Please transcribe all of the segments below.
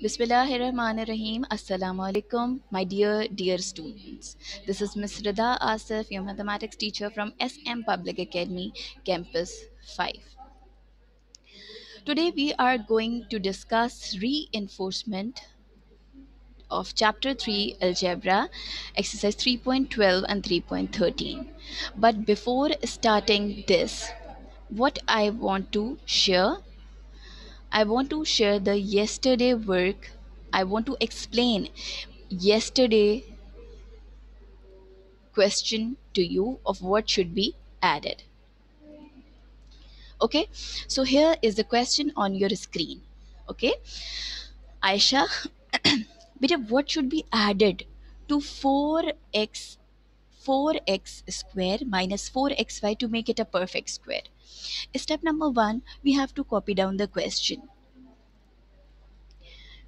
Bismillahirrahmanirrahim. Assalamu alaikum, my dear students. This is Miss Rida Asif, your mathematics teacher from SM Public Academy, Campus 5. Today we are going to discuss reinforcement of Chapter 3 Algebra, Exercise 3.12 and 3.13. But before starting this, what I want to share the yesterday work. I want to explain yesterday question to you of what should be added. Okay, so here is the question on your screen. Okay, Aisha, beta, what should be added to 4x square minus 4xy to make it a perfect square? Step number 1, we have to copy down the question.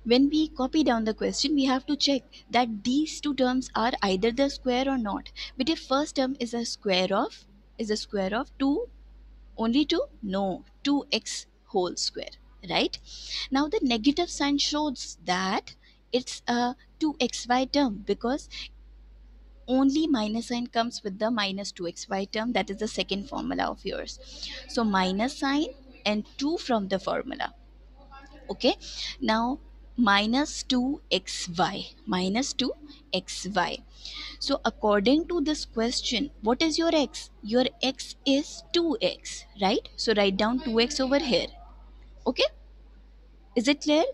When we copy down the question, we have to check that these two terms are either the square or not. But if first term is a square of 2, only 2, no, 2x whole square, right? Now the negative sign shows that it's a 2xy term, because only minus sign comes with the minus 2xy term. That is the second formula of yours. So minus sign and 2 from the formula. Okay, now minus 2xy. So according to this question, what is your x? Your x is 2x, right? So write down 2x over here. Okay, is it clear?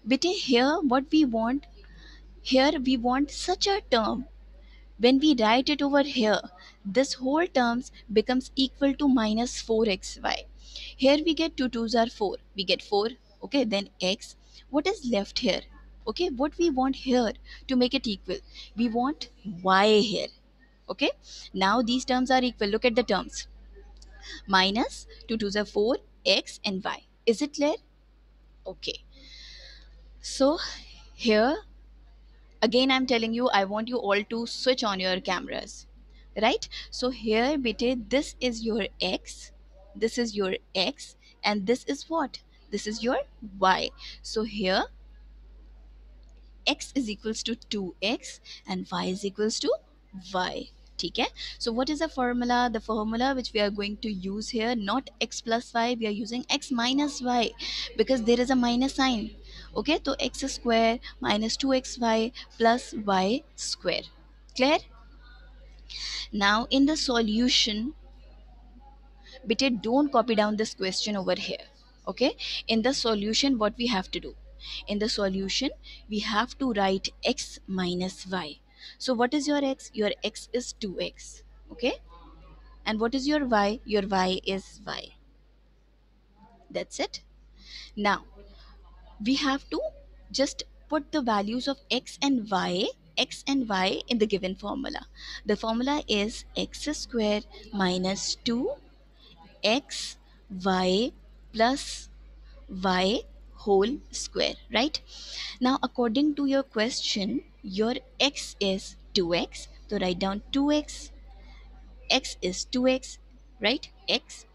But here what we want, here we want such a term. When we write it over here, this whole terms becomes equal to minus 4xy. Here we get 2 2s are 4. We get 4. Okay, then x. What is left here? Okay, what we want here to make it equal? We want y here. Okay, now these terms are equal. Look at the terms. Minus 2 2s are 4, x and y. Is it clear? Okay. So here again I'm telling you, I want you all to switch on your cameras, right? So here beta, this is your x, this is your x, and this is what? This is your y. So here x is equals to 2x and y is equals to y. Okay, so what is the formula? The formula which we are going to use here, not x plus y, we are using x minus y, because there is a minus sign. Okay, so x square minus 2xy plus y square. Clear? Now in the solution, but don't copy down this question over here. Okay, in the solution what we have to do, in the solution we have to write x minus y. So what is your x? Your x is 2x. Okay, and what is your y? Your y is y. That's it. Now we have to just put the values of x and y in the given formula. The formula is x square minus 2 x y plus y whole square, right? Now according to your question, your x is 2x, so write down 2x. X is 2x, right? X.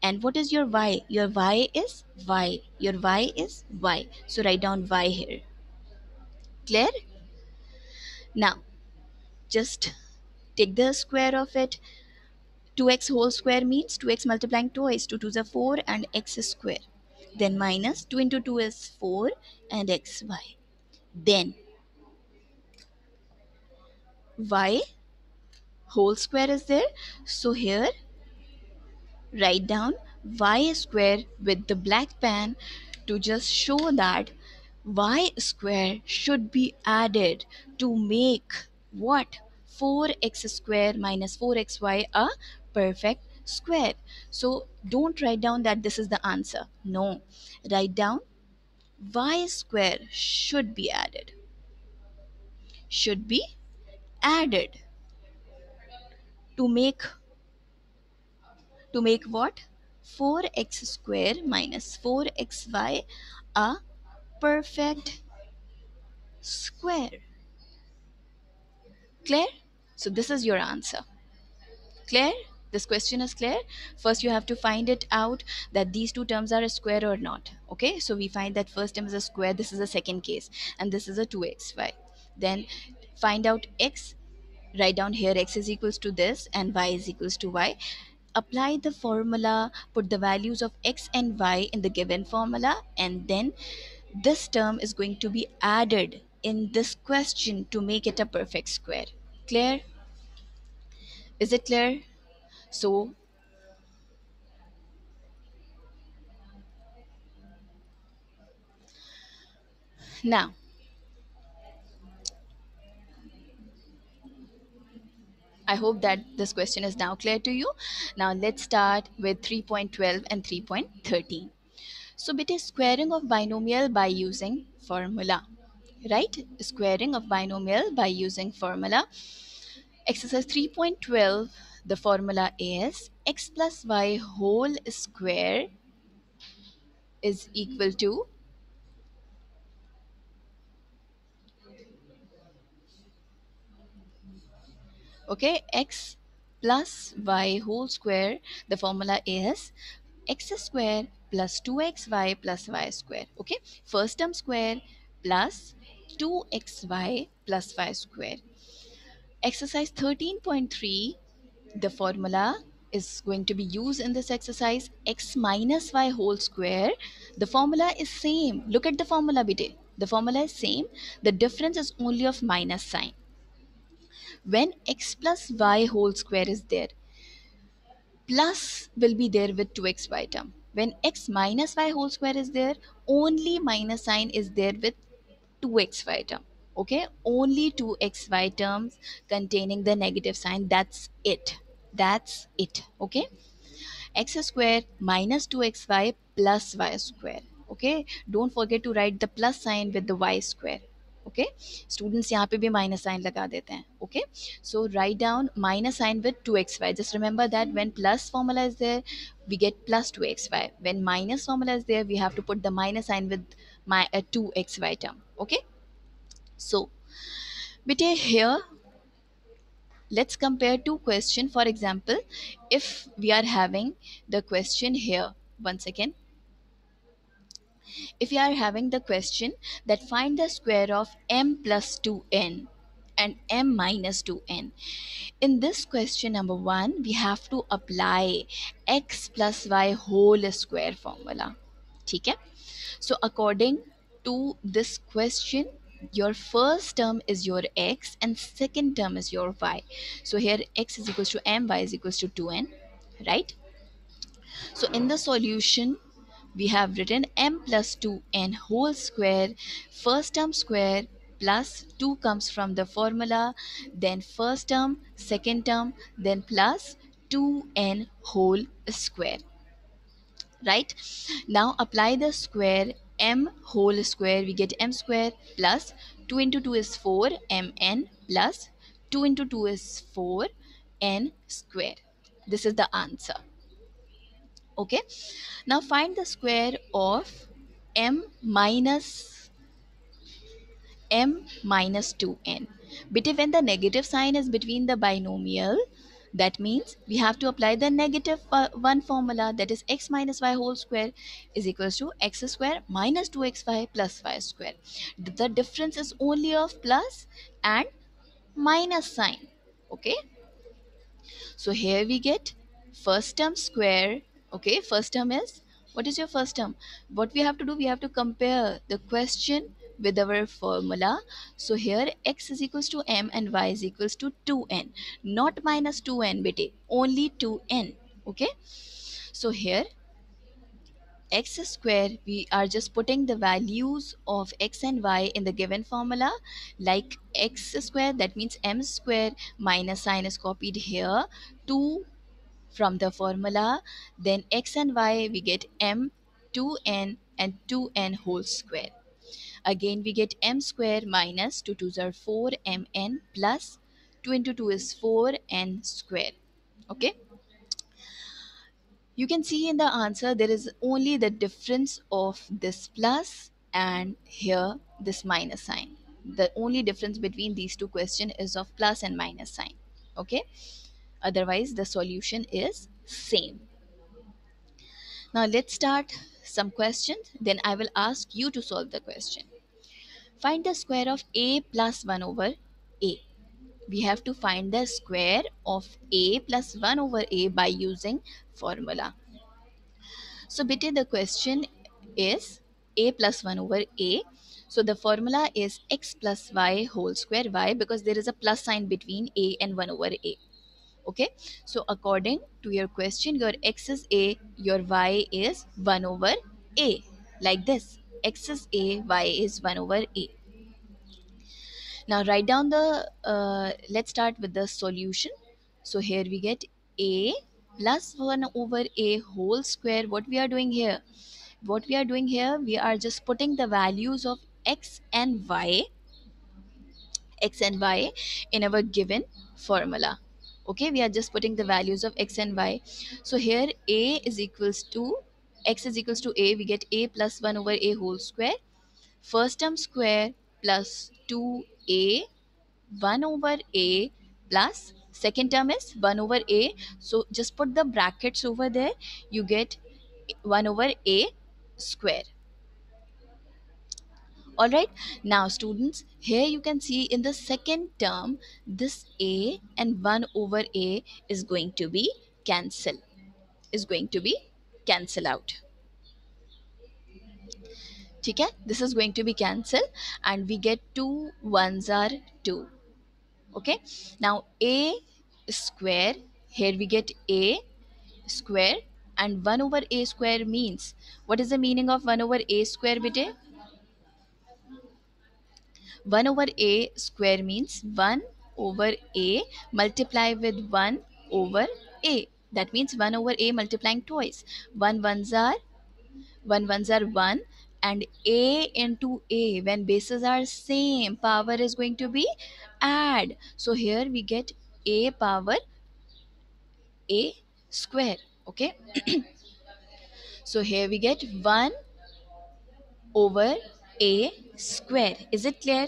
And what is your y? Your y is y. Your y is y, so write down y here. Clear? Now just take the square of it. 2x whole square means 2x multiplying twice. 2 2s are 4 and x square. Then minus 2 into 2 is 4 and xy. Then y whole square is there. So here write down y square with the black pen to just show that y square should be added to make what? 4x square minus 4xy a perfect square. So don't write down that this is the answer. No, write down y square should be added. Should be added to make what? 4x square minus 4xy a perfect square. Clear? So this is your answer. Clear? This question is clear. First you have to find it out that these two terms are a square or not. Okay, so we find that first term is a square, this is a second case, and this is a 2xy. Then find out x, write down here x is equals to this and y is equals to y. Apply the formula, put the values of x and y in the given formula, and then this term is going to be added in this question to make it a perfect square. Clear? Is it clear? So now, I hope that this question is now clear to you. Now let's start with 3.12 and 3.13. So it is squaring of binomial by using formula, right? Squaring of binomial by using formula. Exercise 3.12, the formula is x plus y whole square is equal to, okay, x plus y whole square, the formula is x square plus 2xy plus y square. Okay, first term square plus 2xy plus y square. Exercise 13.3, the formula is going to be used in this exercise, x minus y whole square. The formula is same. Look at the formula, bete. The formula is same. The difference is only of minus sign. When x plus y whole square is there, plus will be there with 2xy term. When x minus y whole square is there, only minus sign is there with 2xy term. Okay, only 2xy terms containing the negative sign. That's it. That's it. Okay, x square minus 2xy plus y square. Okay, don't forget to write the plus sign with the y square. Okay, students यहाँ पे भी minus sign लगा देते हैं. Okay, so write down minus sign with 2xy. Just remember that when plus formula is there, we get plus 2xy. When minus formula is there, we have to put the minus sign with my 2xy term. Okay, so bete here let's compare two question. For example, if we are having the question here, one second, if we are having the question that find the square of m plus 2n and m minus 2n. In this question number 1, we have to apply x plus y whole square formula. ठीक है? So according to this question, your first term is your x and second term is your y. So here x is equals to m, y is equals to 2n, right? So in the solution, we have written m plus 2n whole square, first term square plus 2 comes from the formula, then first term, second term, then plus 2n whole square. Right? Now apply the square m whole square, we get m square plus 2 into 2 is 4 mn plus 2 into 2 is 4 n square. This is the answer. Okay, now find the square of m minus 2n. But when the negative sign is between the binomial, that means we have to apply the negative one formula, that is x minus y whole square is equals to x square minus 2xy plus y square. The difference is only of plus and minus sign. Okay, so here we get first term square. Okay, first term is, what is your first term? What we have to do, we have to compare the question with our formula. So here x is equals to m and y is equals to 2n, not minus 2n bete, only 2n. Okay, so here x square, we are just putting the values of x and y in the given formula, like x square, that means m square, minus sign is copied here, 2 from the formula, then x and y we get m 2n and 2n whole square. Again we get m square minus 2 2s are 4 mn plus 2 into 2 is 4 n square. Okay, you can see in the answer there is only the difference of this plus and here this minus sign. The only difference between these two questions is of plus and minus sign. Okay, Otherwise the solution is same. Now let's start some questions, then I will ask you to solve the question. Find the square of a plus 1 over a. We have to find the square of a plus 1 over a by using formula. So beta, the question is a plus 1 over a. So the formula is x plus y whole square. Why? Because there is a plus sign between a and 1 over a. Okay, so according to your question, your x is a, your y is 1 over a, like this. X is a, y is 1 over a. Now write down the let's start with the solution. So here we get a plus 1 over a whole square. What we are doing here, we are just putting the values of x and y in our given formula. Okay, we are just putting the values of x and y. So here a is equals to, x is equals to a, we get a plus 1 over a whole square, first term square, plus 2a 1 over a, plus second term is 1 over a, so just put the brackets over there, you get 1 over a square. All right, now students, here you can see in the second term this a and 1 over a is going to be cancel, out. ठीक है, this is going to be cancel and we get 2 ones are 2. Okay, now a square, here we get a square and 1 over a square means, what is the meaning of 1 over a square bete? 1 over a square means 1 over a multiply with 1 over a. That means 1 over a multiplying twice. 1 ones are 1 and a into a, when bases are same, power is going to be add. So here we get a power a square. Okay. So here we get 1 over a square. Is it clear?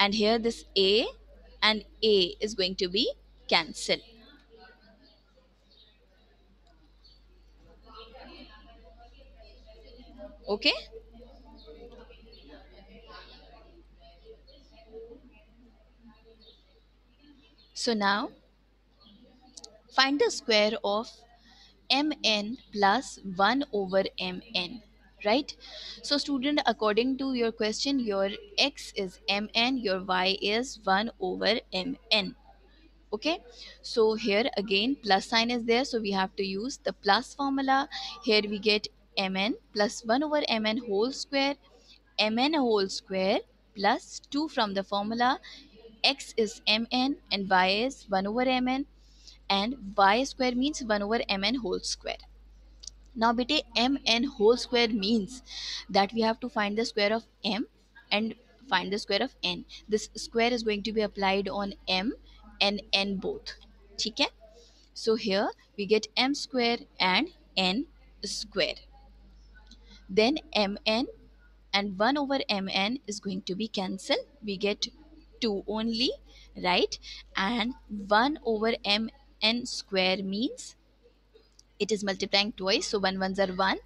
And here this a and a is going to be cancelled. Okay, so now find the square of mn plus 1 over mn, right? So student, according to your question, your x is mn, your y is 1 over mn. Okay, so here again plus sign is there, so we have to use the plus formula. Here we get mn plus 1 over mn whole square, mn whole square plus 2 from the formula. X is mn and y is 1 over mn, and y square means 1 over mn whole square. Now beta, mn whole square means that we have to find the square of m and find the square of n. This square is going to be applied on m and n both. Okay, so here we get m square and n square. Then mn and 1 over mn is going to be cancelled. We get 2 only, right? And 1 over mn square means it is multiplying twice, so 1 ones are 1.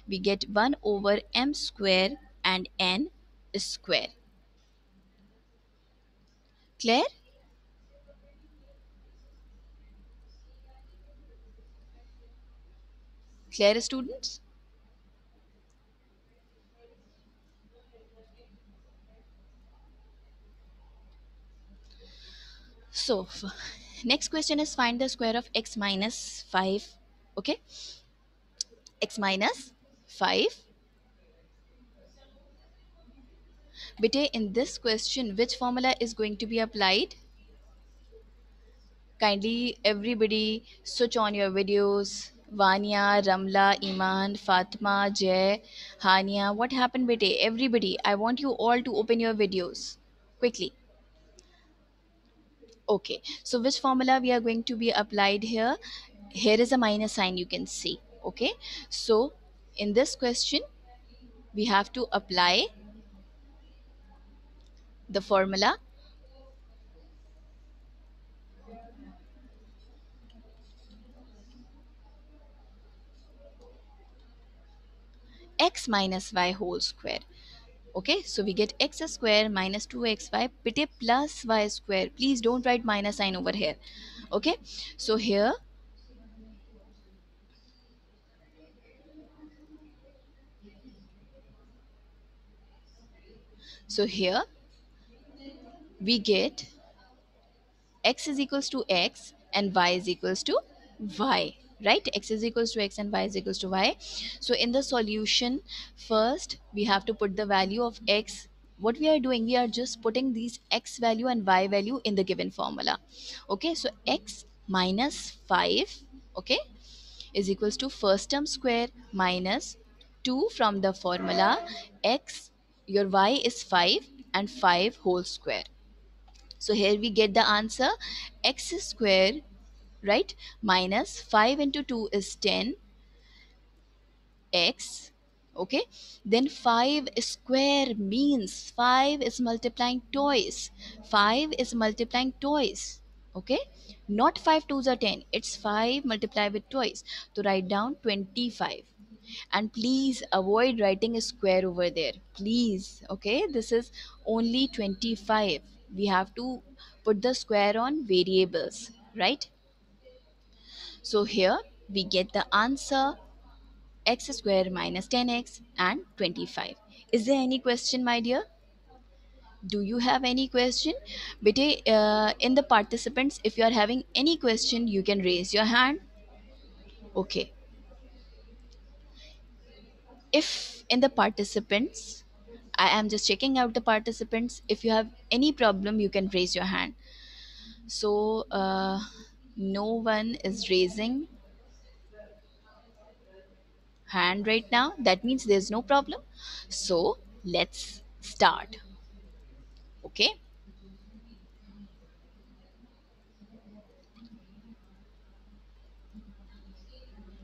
We get 1 over m square and n square. Clear? Clear, students? So next question is find the square of x minus 5. Okay, x minus 5. Bete, in this question, which formula is going to be applied? Kindly everybody switch on your videos. Vanya, Ramla, Iman, Fatma, Jay, Hania. What happened, bete? Everybody, I want you all to open your videos quickly. Okay, so which formula we are going to be applied here? Here is a minus sign, you can see. Okay, so in this question, we have to apply the formula x minus y whole square. Okay, so we get x square minus 2xy pite plus y square. Please don't write minus sign over here. Okay, so here, so here we get x is equals to x and y is equals to y, right? X is equals to x and y is equals to y. So in the solution, first we have to put the value of x. What we are doing, we are just putting these x value and y value in the given formula. Okay, so x minus 5, okay, is equals to first term square minus 2 from the formula x, your y is 5 and 5 whole square. So here we get the answer x square, right? Minus 5 into 2 is 10 x. Okay, then 5 square means 5 is multiplying twice. 5 is multiplying twice. Okay, not 5 twos are 10, it's 5 multiplied with twice. To write down 25, and please avoid writing a square over there, please. Okay, this is only 25. We have to put the square on variables, right? So here we get the answer x square minus 10x and 25. Is there any question, my dear? Do you have any question? Bete, in the participants, if you are having any question, you can raise your hand. Okay. If in the participants, I am just checking out the participants. If you have any problem, you can raise your hand. So, no one is raising hand right now. That means there's no problem. So, let's start. Okay.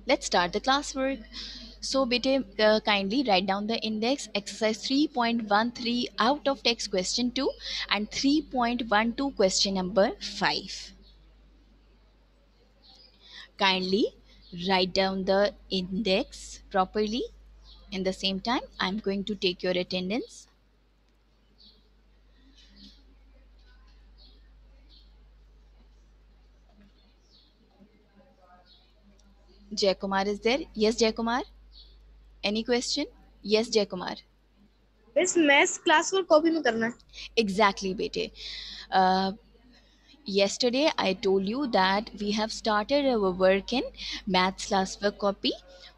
Let's start the classwork. So, bete, kindly write down the index exercise 3.13 out of text question 2 and 3.12 question number 5. Kindly write down the index properly. In the same time, I'm going to take your attendance. Jay Kumar is there? Yes, Jay Kumar. Any question? Yes, Jay Kumar. इस maths class को copy में करना है. Exactly, bete. Uh, Yesterday I told you that we have started our work in maths classwork copy.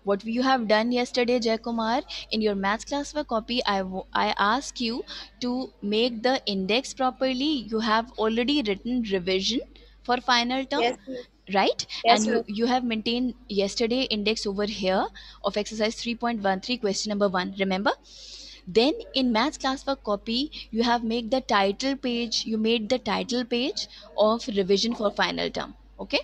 What you have done yesterday, Jaykumar, in your maths classwork copy, I ask you to make the index properly. You have already written revision for final term, Yes, right? yes, And you sir. you have maintained yesterday index over here of exercise 3.13 question number 1, remember? Then in maths classwork copy, you have made the title page, you made the title page of revision for final term. Okay,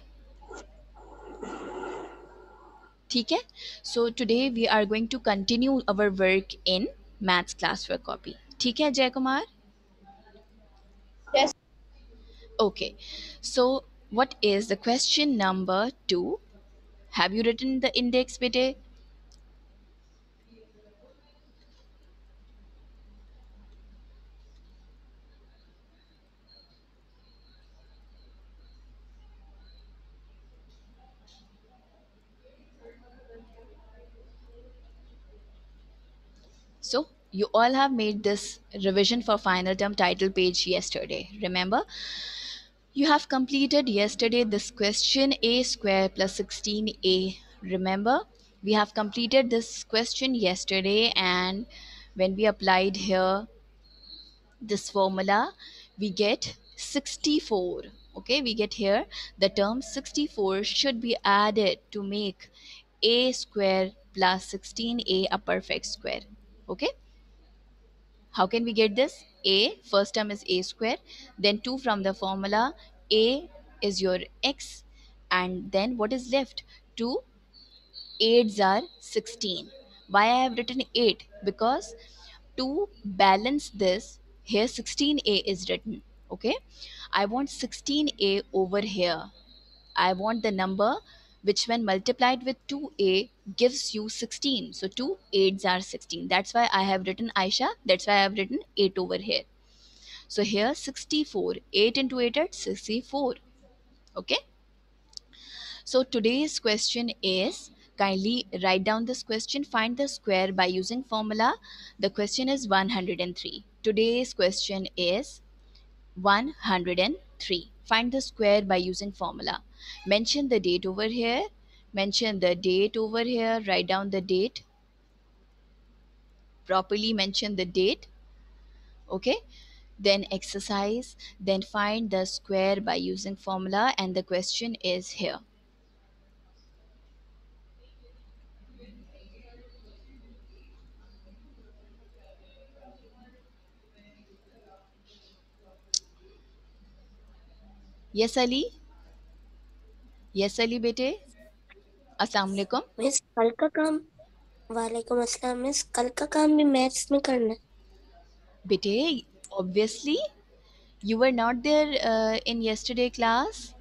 ठीक है? So today we are going to continue our work in maths classwork copy. ठीक है जय Kumar? Yes. Okay, so what is the question number 2? Have you written the index, bete? So you all have made this revision for final term title page yesterday, remember? You have completed yesterday this question a square plus 16a. Remember, we have completed this question yesterday, and when we applied here this formula, we get 64. Okay, we get here the term 64 should be added to make a square plus 16a a perfect square. Okay, how can we get this? A, first term is a square, then 2 from the formula, a is your x, and then what is left? 2 8s are 16. Why I have written 8? Because to balance this, here 16a is written. Okay, I want 16a over here. I want the number which when multiplied with 2a gives you 16. So 2 8s are 16. That's why I have written Aisha. That's why I have written 8 over here. So here 64. 8 into 8 are 64. Okay. So today's question is, kindly write down this question. Find the square by using formula. The question is 103. Today's question is 103. Find the square by using formula. Mention the date over here. Mention the date over here. Write down the date. Properly mention the date. Okay. Then exercise. Then find the square by using formula. And the question is here. Yes, Ali? Yes, Ali bete? अस्सलाम वालेकुम. Miss call का काम वालेकुम अस्सलाम miss call का काम भी maths में करना है. Bete, obviously you were not there in yesterday class.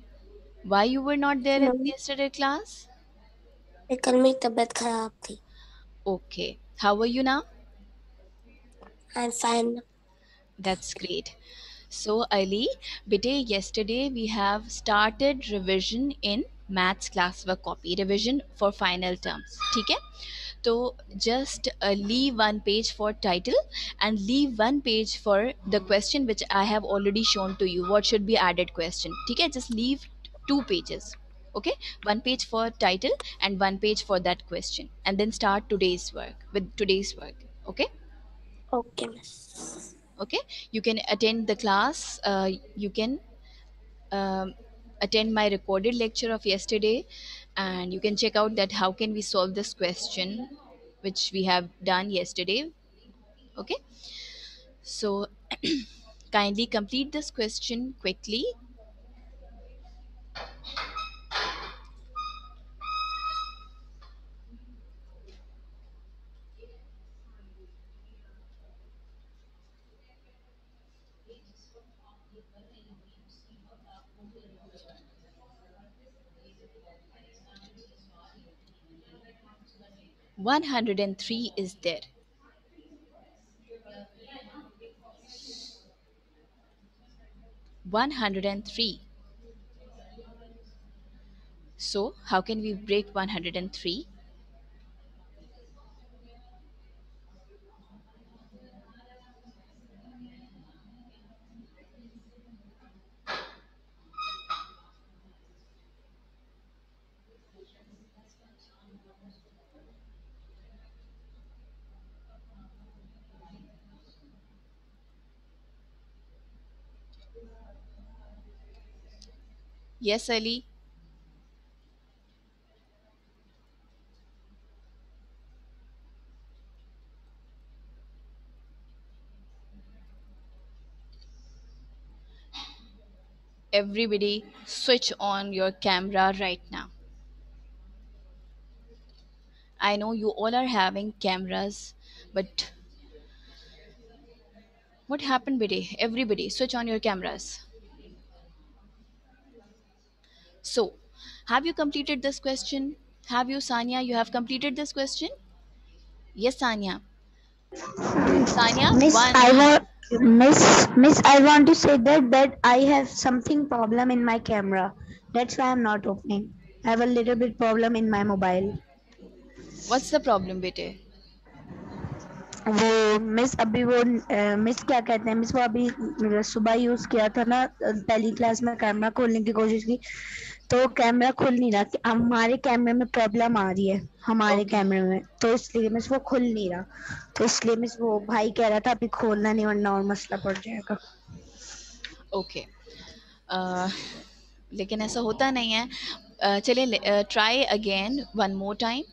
Why you were not there in नहीं, yesterday class? कल मेरी तबीयत खराब थी. Okay, how are you now? I am fine. That's great. So Ali, bete, yesterday we have started revision in maths classwork copy, revision for final terms. ठीक है? तो just leave one page for title and leave one page for the question which I have already shown to you. What should be added question? ठीक है? Just leave two pages. Okay, one page for title and one page for that question, and then start today's work with today's work. Okay. Okay miss. Okay, you can attend the class. You can um, attend my recorded lecture of yesterday, and you can check out that how can we solve this question which we have done yesterday. Okay, so kindly complete this question quickly. 103 is there. 103. So how can we break 103? Yes, Ali. Everybody switch on your camera right now. I know you all are having cameras, but what happened, Bide? Everybody switch on your cameras. So, have you completed this question? Have you, Sanya? You have completed this question? Yes, Sanya. Sanya, Miss, one. I want Miss, I want to say that I have something problem in my camera. That's why I'm not opening. I have a little bit problem in my mobile. What's the problem, Bide? वो miss अभी वो miss क्या कहते हैं miss वो अभी सुबह use किया था ना पहली क्लास में कैमरा खोलने की कोशिश की तो कैमरा खुल नहीं रहा कि हमारे कैमरे में प्रॉब्लम आ रही है हमारे Okay, कैमरे में तो इसलिए मिस वो खुल नहीं रहा तो इसलिए मिस वो भाई कह रहा था अभी खोलना नहीं वरना और मसला पड़ जाएगा. okay. Uh, लेकिन ऐसा होता नहीं है. चलिए try again one more time.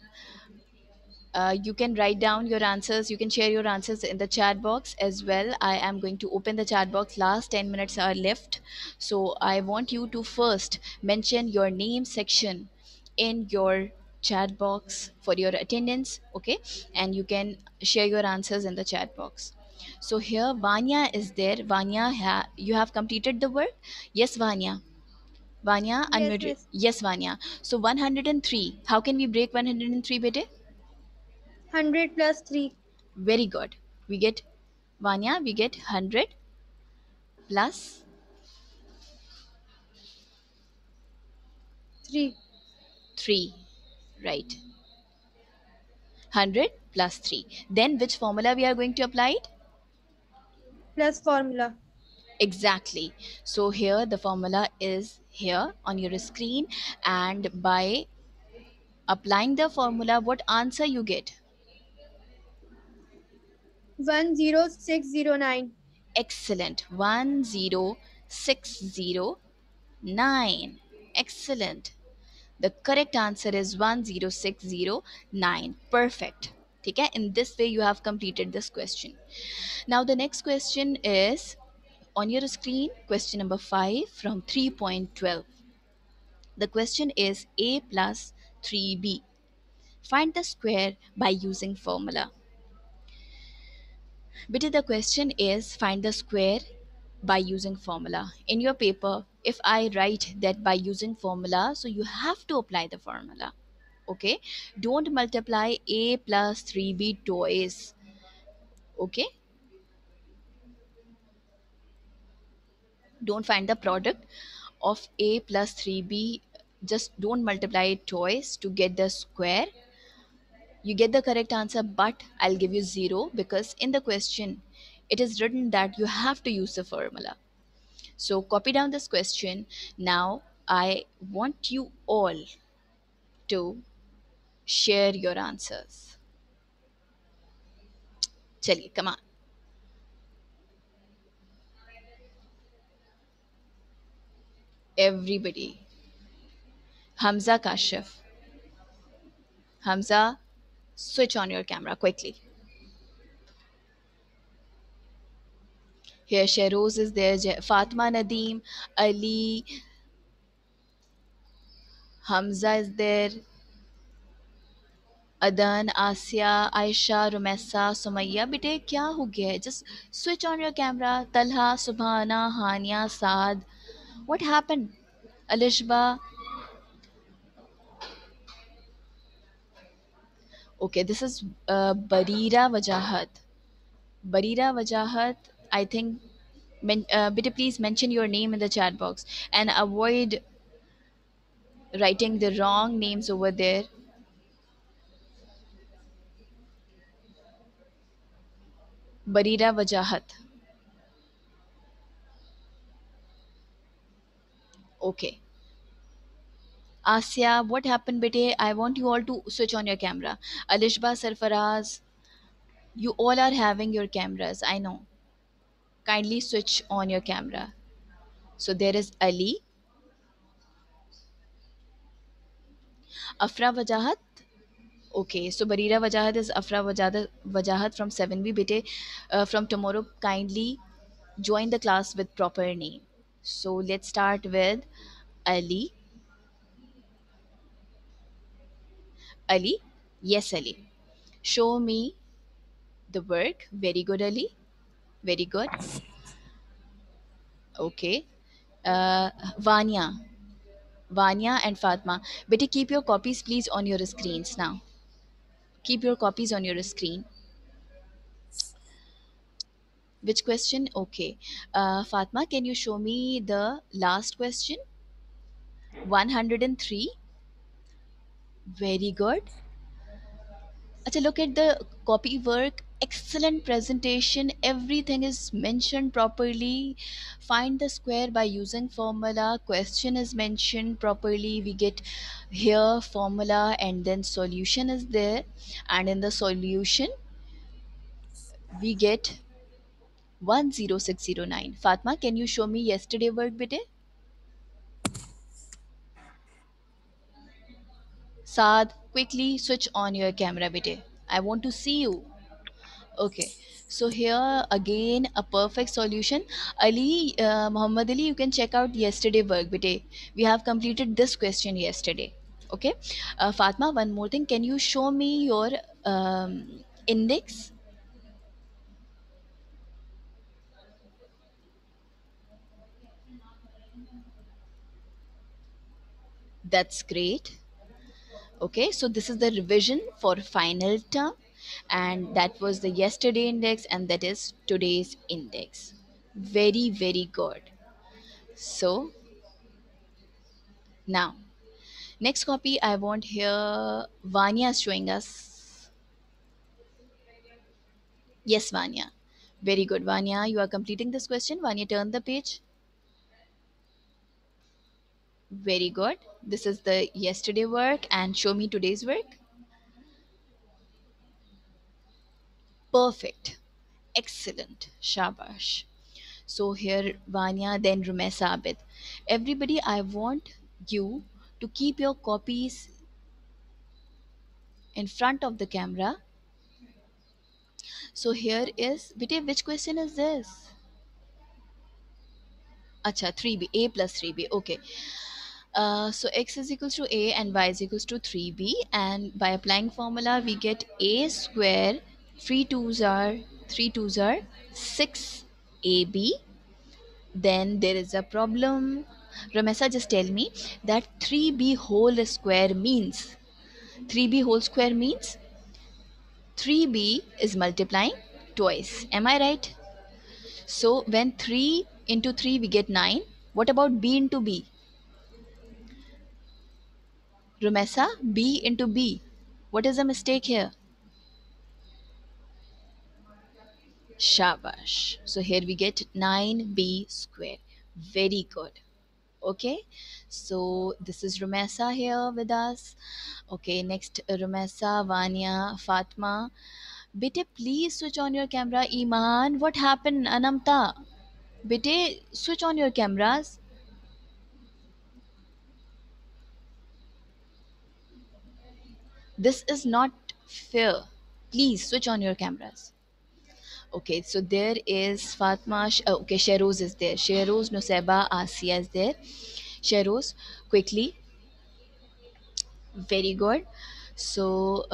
You can write down your answers. You can share your answers in the chat box as well. I am going to open the chat box. Last 10 minutes are left. So I want you to first mention your name section in your chat box for your attendance. Okay. And you can share your answers in the chat box. So here Vanya is there. Vanya, you have completed the work? Yes, Vanya. Vanya, Yes, unmute. miss. Yes, Vanya. So 103. How can we break 103, bete? 100 plus 3. Very good. We get, Vanya, we get 100 plus 3 3. Right. 100 plus 3. Then which formula we are going to apply it? plus formula. Exactly. So here the formula is here on your screen, and by applying the formula, what answer you get? 10609. Excellent. 10609. Excellent. The correct answer is 10609. Perfect. Okay, in this way you have completed this question. Now the next question is on your screen, question number 5 from 3.12. The question is a plus 3b. Find the square by using formula. But the question is find the square by using formula. In your paper, if I write that by using formula, so you have to apply the formula. Okay, don't multiply a plus 3b twice. Okay, don't find the product of a plus 3b, just don't multiply it twice to get the square. You get the correct answer, but I'll give you 0 because in the question it is written that you have to use the formula. So copy down this question. Now I want you all to share your answers. Chaliye, come on. Everybody. Hamza Kashif. Hamza, switch on your camera quickly. Here Shehroz is there, Fatma Nadeem, Ali, Hamza is there, Adan, Asia, Aisha, Rumessa, Sumaya. बेटे क्या हो गया है? Just switch on your camera. Talha, Subhana, Hania, Saad. What happened? Alishba. Okay, this is Barira Wajahat. Barira Wajahat, I think. Beta, please mention your name in the chat box and avoid writing the wrong names over there. Barira Wajahat. Okay. Asya, what happened, bete? I want you all to switch on your camera. Alishba, Sarfaraz, you all are having your cameras. I know. Kindly switch on your camera. So there is Ali, Afra Wajahat. Okay, so Barira Wajahat is Afra Wajahat from 7B. Bete, from tomorrow, kindly join the class with proper name. So let's start with Ali. Ali? Yes, Ali. Show me the work. Very good, Ali. Very good. Okay. Vanya. Vanya and Fatma. Better keep your copies please on your screens now. Keep your copies on your screen. Which question? Okay. Fatma, can you show me the last question? 103. Very good. Acha, look at the copy work. Excellent presentation. Everything is mentioned properly. Find the square by using formula. Question is mentioned properly. We get here formula and then solution is there. And in the solution, we get 10609. Fatma, can you show me yesterday work, bete? Saad, quickly switch on your camera, bete. I want to see you. Okay, so here again a perfect solution. Ali, Muhammad Ali, you can check out yesterday work, bete. We have completed this question yesterday. Okay, Fatma, one more thing. Can you show me your index? That's great. Okay, so this is the revision for final term, and that was the yesterday index, and that is today's index. Very, very good. So now, next copy I want here, Vanya is showing us. Yes, Vanya. Very good, Vanya. You are completing this question. Vanya, turn the page. Very good. This is the yesterday work, and show me today's work. Perfect. Excellent. Shabash. So here Vanya, then Rumesa Abid. Everybody, I want you to keep your copies in front of the camera. So here is, Bite, which question is this? Acha, 3b, a plus 3b. Okay. So x is equals to a and y is equals to 3b, and by applying formula we get a square, 3 twos are 6ab. Then there is a problem. Ramesa, just tell me that 3b whole square means, 3b whole square means 3b is multiplying twice. Am I right? So when 3 into 3 we get 9. What about b into b? Ramesa, b into b. What is the mistake here? Shabash. So here we get 9b square. Very good. Okay, so this is Rumesa here with us. Okay, next Rumesa, Vanya, Fatma. Bete, please switch on your camera. Iman, what happened? Anamta, Bete, switch on your cameras. This is not fair. Please switch on your cameras. Okay, so there is Fatma. Okay, Sheroz is there. Sheroz, Nuseba, Asia is there. Sheroz, quickly. Very good. So,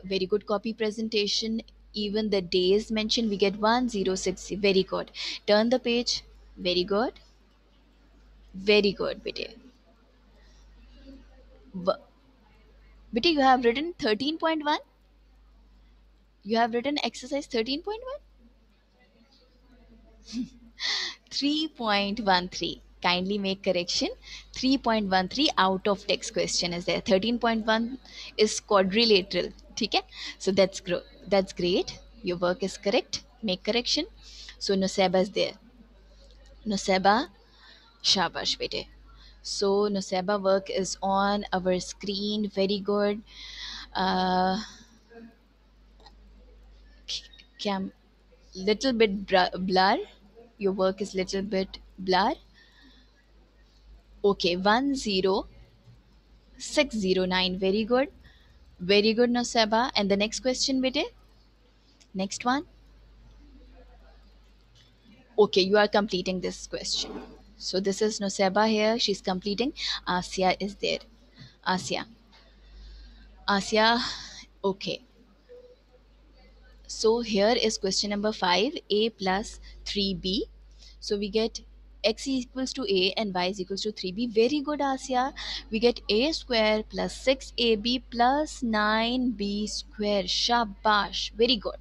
very good copy presentation. Even the days mentioned, we get 1060. Very good. Turn the page. Very good. Very good, Bete. B- Bete, you have written 13.1. You have written exercise 13.1. 3.13. Kindly make correction. 3.13 out of text question is there. 13.1 is quadrilateral. Okay? So that's great. Your work is correct. Make correction. So Nuseba is there. Nuseba, shabash bete. So Nuseba work is on our screen. Very good. Uh, cam little bit blur. Your work is little bit blur. Okay, 10609. Very good. Very good, Noseba. And the next question, bete. Next one. Okay, you are completing this question. So this is Noseba here. She's completing. Asia is there. Asia. Asia. Okay. So here is question number 5. A plus 3b. So we get x equals to a and y is equals to 3b. Very good, Asia. We get a square plus 6ab plus 9b square. Shabash. Very good.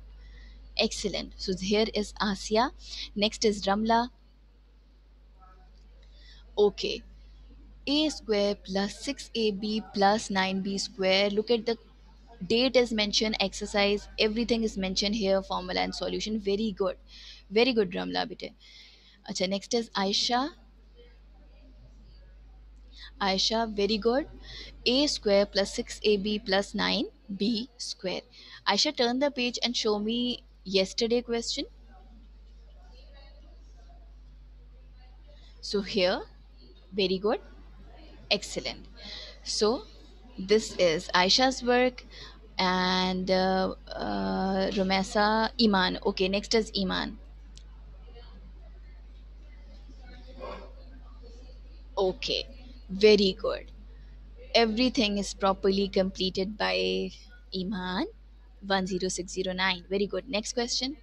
Excellent. So here is Asia. Next is Ramla. Okay. A square plus 6ab plus 9b square. Look at the date is mentioned, exercise, everything is mentioned here, formula and solution. Very good. Very good, Ramla bete. Acha, next is Aisha. Aisha, very good. A square plus 6ab plus 9b square. Aisha, turn the page and show me yesterday question. So here, very good. Excellent. So this is Aisha's work, and Rumesa, Iman. Okay, next is Iman. Okay, very good. Everything is properly completed by Iman. 10609. Very good. Next question.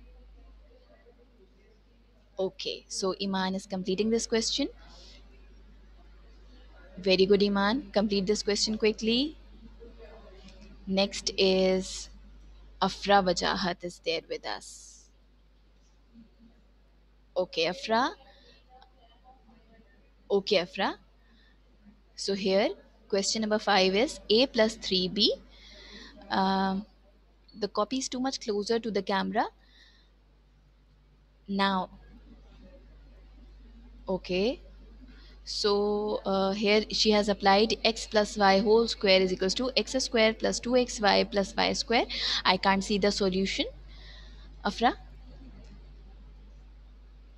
Okay, so Iman is completing this question. Very good, Iman. Complete this question quickly. Next is Afra Wajahat is there with us. Okay, Afra. Okay, Afra. So here, question number 5 is A plus 3B. Um, the copy is too much closer to the camera. Now, okay. So here she has applied x plus y whole square is equals to x square plus 2xy plus y square. I can't see the solution. Afra?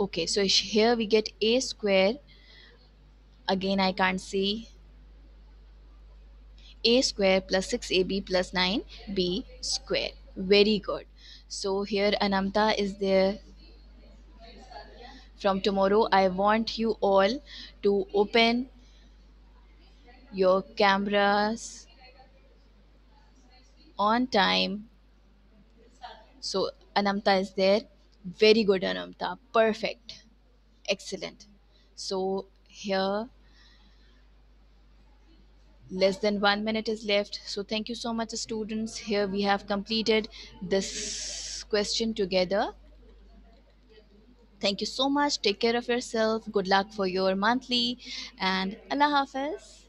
Okay, so here we get a square. Again, I can't see a square plus 6ab plus 9b square. Very good. So here Anamta is there. From tomorrow, I want you all to open your cameras on time. So Anamta is there. Very good, Anamta. Perfect. Excellent. So here less than 1 minute is left. So thank you so much, students. Here we have completed this question together. Thank you so much. Take care of yourself. Good luck for your monthly and Allah Hafiz.